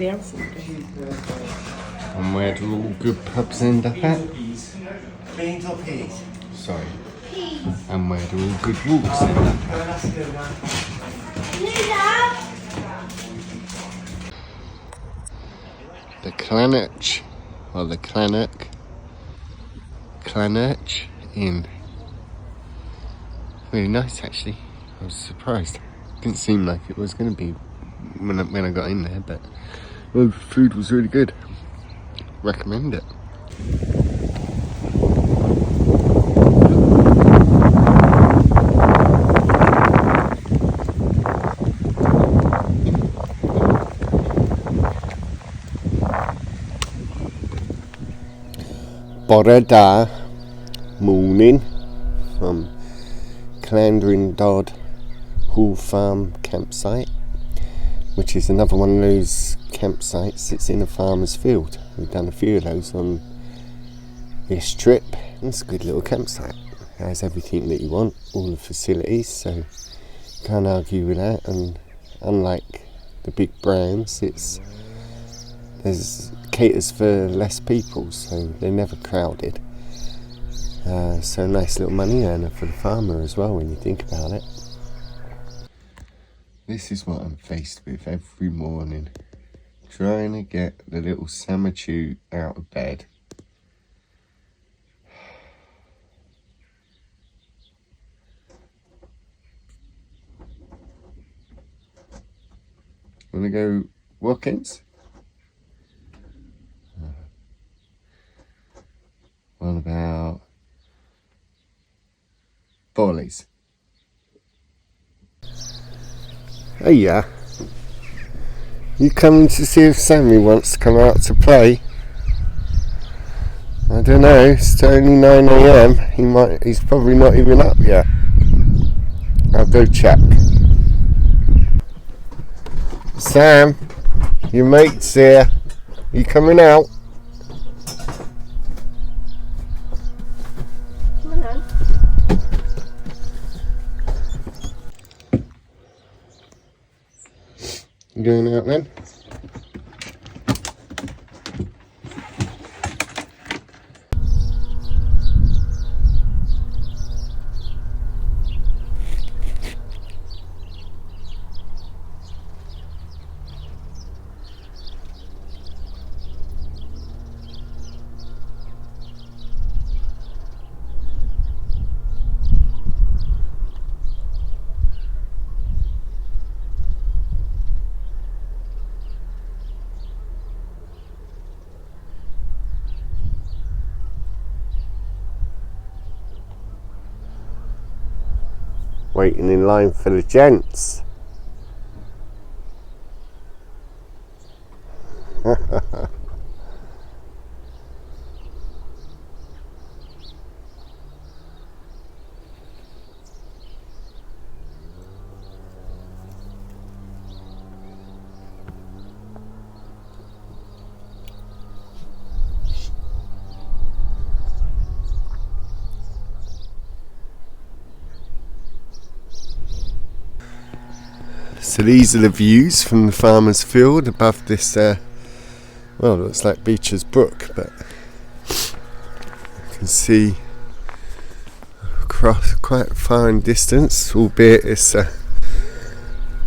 And where do all good pubs end up at? Beans or peas? Sorry. And where do all good walks end up at? The Clanurch, or the Clanurch Inn. Really nice actually. I was surprised. Didn't seem like it was going to be when I got in there, but well, the food was really good. Recommend it. Bore da morning from Llandrindod Wells campsite, which is another one of those campsites. It's in a farmer's field. We've done a few of those on this trip. It's a good little campsite. It has everything that you want, all the facilities, so can't argue with that. And unlike the big brands, there's caters for less people, so they're never crowded. So nice little money earner for the farmer as well when you think about it. This is what I'm faced with every morning, trying to get the little Samachu out of bed. Wanna go walk-ins? What about Bollies? Hey, yeah. You coming to see if Sammy wants to come out to play? I don't know, it's only 9 AM. He's probably not even up yet. I'll go check. Sam, your mate's here. You coming out? Come on. You going out then? Waiting in line for the gents. So these are the views from the farmer's field above this, well, it looks like Beecher's Brook, but you can see across quite far in distance, albeit it's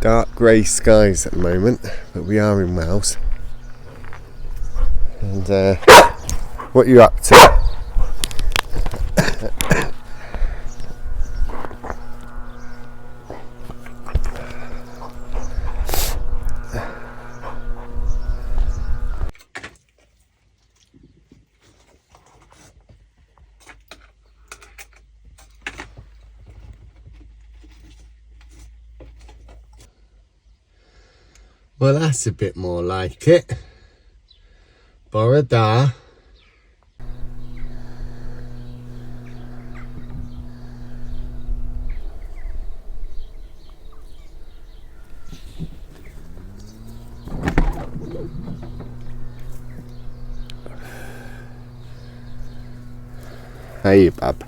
dark grey skies at the moment, but we are in Wales. And what are you up to? Well, that's a bit more like it. Bore da. Hey, bub.